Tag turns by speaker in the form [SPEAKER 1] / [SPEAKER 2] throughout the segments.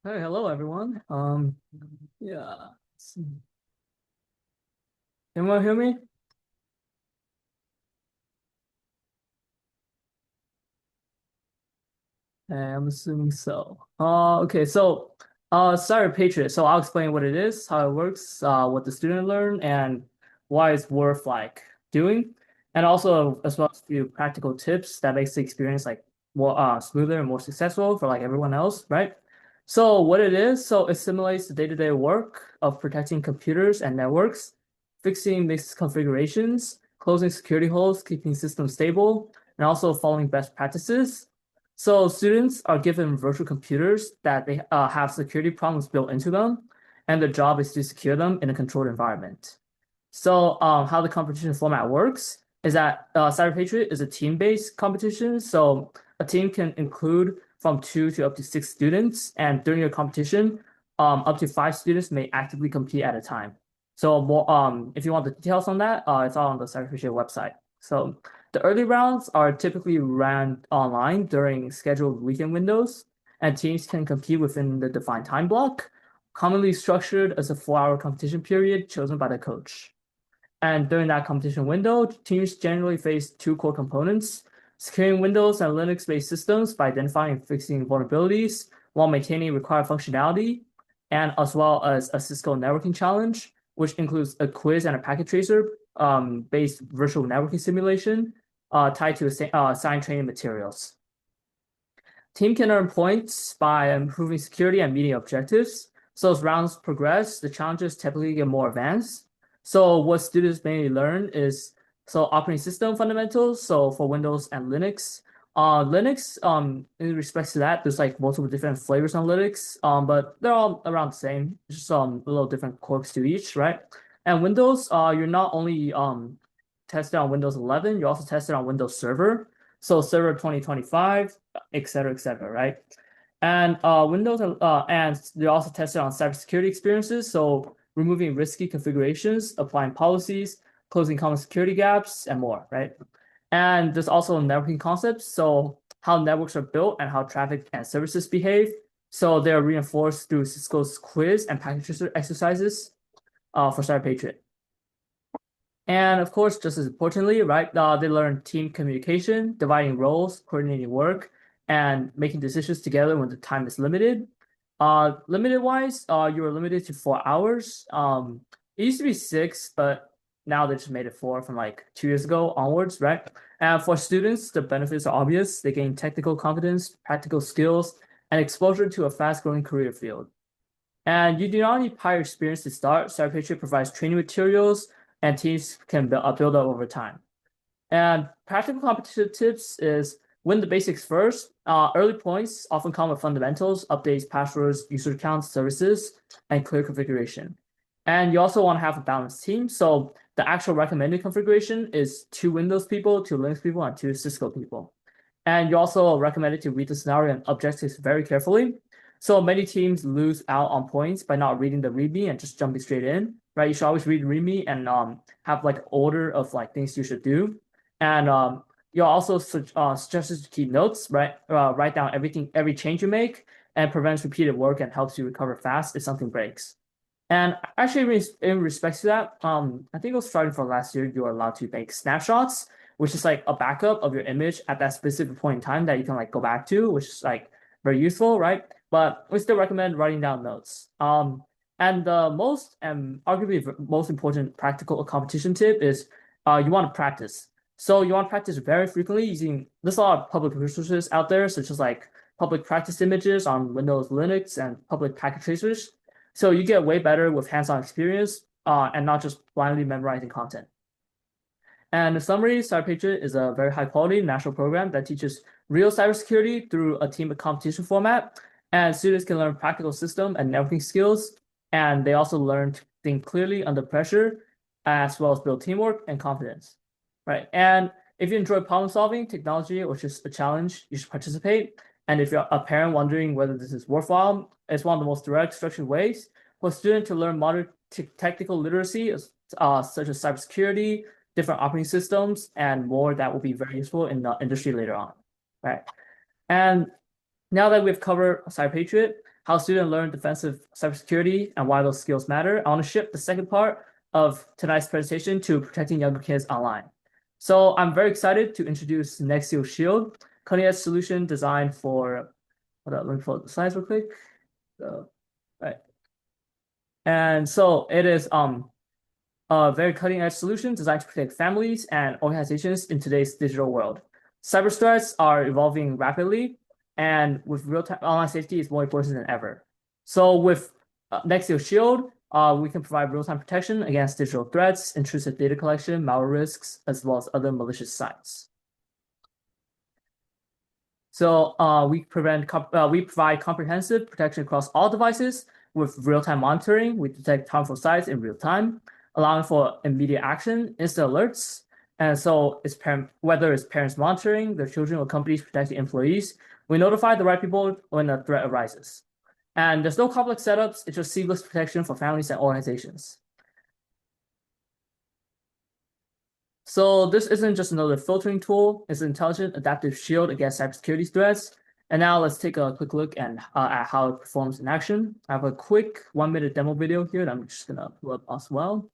[SPEAKER 1] Hey, hello everyone. Yeah. let's see. Anyone hear me? I'm assuming so. Okay, sorry, Patriot. So I'll explain what it is, how it works, what the student learn, and why it's worth like doing, and also as well as a few practical tips that makes the experience like more smoother and more successful for like everyone else, right? So what it is, so it simulates the day-to-day work of protecting computers and networks, fixing mixed configurations, closing security holes, keeping systems stable, and also following best practices. So students are given virtual computers that they have security problems built into them, and their job is to secure them in a controlled environment. So how the competition format works is that Cyber Patriot is a team-based competition. So a team can include from 2 to up to 6 students, and during a competition, up to 5 students may actively compete at a time. So more, if you want the details on that, it's all on the Cyber Patriot website. So the early rounds are typically ran online during scheduled weekend windows, and teams can compete within the defined time block, commonly structured as a 4-hour competition period chosen by the coach. And during that competition window, teams generally face two core components: securing Windows and Linux-based systems by identifying and fixing vulnerabilities while maintaining required functionality, and as well as a Cisco networking challenge, which includes a quiz and a packet tracer based virtual networking simulation tied to assigned training materials. Team can earn points by improving security and meeting objectives. So as rounds progress, the challenges typically get more advanced. So what students mainly learn is operating system fundamentals. So for Windows and Linux, Linux, in respects to that, there's like multiple different flavors on Linux, but they're all around the same, just a little different quirks to each, right? And Windows, you're not only tested on Windows 11, you're also tested on Windows Server. So Server 2025, et cetera, right? And and they're also tested on cybersecurity experiences. So removing risky configurations, applying policies, closing common security gaps, and more, right? And there's also networking concepts. So how networks are built and how traffic and services behave. So they're reinforced through Cisco's quiz and package exercises for Cyber Patriot. And of course, just as importantly, right, they learn team communication, dividing roles, coordinating work, and making decisions together when the time is limited. Limited wise, you are limited to 4 hours. It used to be 6, but now they just made it 4 from like 2 years ago onwards, right? And for students, the benefits are obvious. They gain technical competence, practical skills, and exposure to a fast-growing career field. And you do not need prior experience to start. Patriot provides training materials, and teams can build up over time. And practical competition tips is win the basics first. Early points often come with fundamentals, updates, passwords, user accounts, services, and clear configuration. And you also want to have a balanced team. So the actual recommended configuration is 2 Windows people, 2 Linux people, and 2 Cisco people. And you also recommended to read the scenario and objectives very carefully. So many teams lose out on points by not reading the README and just jumping straight in, right? You should always read README and have like order of like things you should do. And you also suggested to keep notes, right? Write down everything, every change you make, and prevents repeated work and helps you recover fast if something breaks. And actually, in respect to that, I think it was starting from last year, you are allowed to make snapshots, which is like a backup of your image at that specific point in time that you can like go back to, which is like very useful, right? But we still recommend writing down notes. And the most and arguably most important practical competition tip is you want to practice. So you want to practice very frequently using, there's a lot of public resources out there, such as like public practice images on Windows, Linux, and public packet tracers. So you get way better with hands-on experience and not just blindly memorizing content. And in summary, Cyber Patriot is a very high-quality national program that teaches real cybersecurity through a team competition format. And students can learn practical system and networking skills. And they also learn to think clearly under pressure, as well as build teamwork and confidence. Right. And if you enjoy problem solving, technology, or just a challenge, you should participate. And if you're a parent wondering whether this is worthwhile, it's one of the most direct, structured ways for a student to learn modern technical literacy, such as cybersecurity, different operating systems, and more that will be very useful in the industry later on. Right. And now that we've covered Cyber Patriot, how students learn defensive cybersecurity and why those skills matter, I want to shift the second part of tonight's presentation to protecting younger kids online. So I'm very excited to introduce Nexio Shield, cutting-edge solution designed for, hold on, let me pull up the slides real quick. Right. And so it is a very cutting-edge solution designed to protect families and organizations in today's digital world. Cyber threats are evolving rapidly, and with real-time online safety is more important than ever. So with Nexio Shield, we can provide real-time protection against digital threats, intrusive data collection, malware risks, as well as other malicious sites. So we provide comprehensive protection across all devices with real-time monitoring. We detect harmful sites in real time, allowing for immediate action, instant alerts. And so whether it's parents monitoring their children or companies protecting employees, we notify the right people when a threat arises. And there's no complex setups. It's just seamless protection for families and organizations. So this isn't just another filtering tool. It's an intelligent adaptive shield against cybersecurity threats. And now let's take a quick look at how it performs in action. I have a quick 1-minute demo video here that I'm just gonna pull up as well.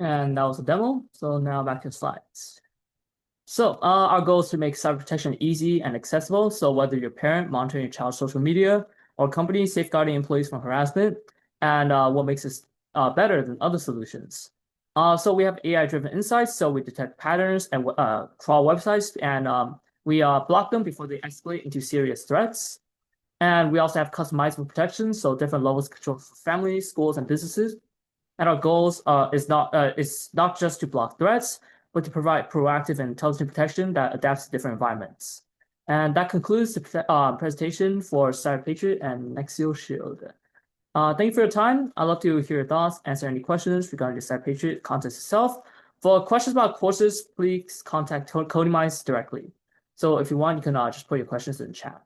[SPEAKER 1] And that was a demo. So now back to slides. So our goal is to make cyber protection easy and accessible. So whether you're a parent monitoring your child's social media or a company safeguarding employees from harassment, and what makes this better than other solutions. So we have AI-driven insights. So we detect patterns and crawl websites, and we block them before they escalate into serious threats. And we also have customizable protections, so different levels of control for families, schools, and businesses. And our goals is not just to block threats, but to provide proactive and intelligent protection that adapts to different environments. And that concludes the presentation for Cyber Patriot and Nexio Shield. Thank you for your time. I'd love to hear your thoughts, answer any questions regarding the Cyber Patriot content itself. For questions about courses, please contact Coding Minds directly. So if you want, you can just put your questions in the chat.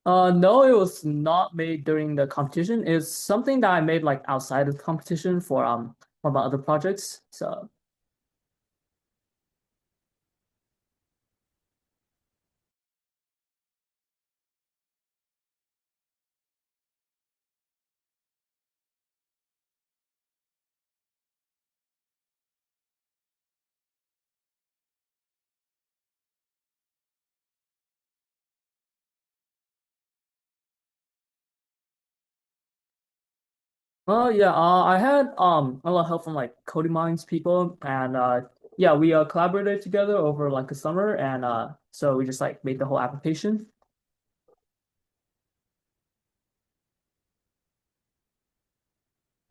[SPEAKER 1] No, it was not made during the competition. It's something that I made like outside of the competition for one of my other projects. So yeah, I had a lot of help from like Coding Minds people, and yeah, we collaborated together over like a summer, and so we just like made the whole application.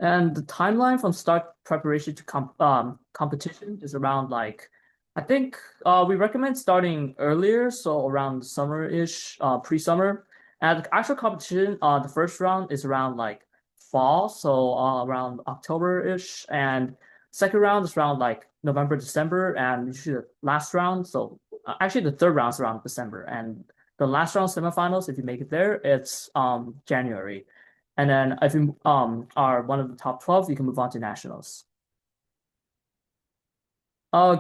[SPEAKER 1] And the timeline from start preparation to competition is around like, I think we recommend starting earlier, so around summer-ish, pre-summer. And the actual competition, the first round is around like fall, so around October-ish, and second round is around like November, December, and usually the last round. So actually, the third round is around December, and the last round semifinals, if you make it there, it's January. And then if you are one of the top 12, you can move on to nationals.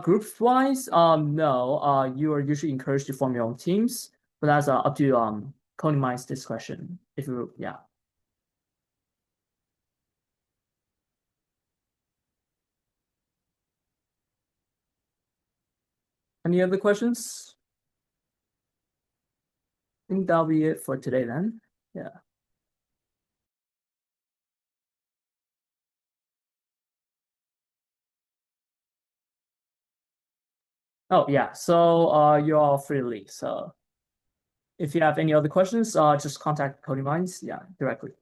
[SPEAKER 1] Groups wise, no. You are usually encouraged to form your own teams, but that's up to Coding Mind's discretion. If you, yeah. Any other questions? I think that'll be it for today then. Yeah. Oh yeah. So you're all free to leave. So if you have any other questions, just contact Coding Minds, yeah, directly.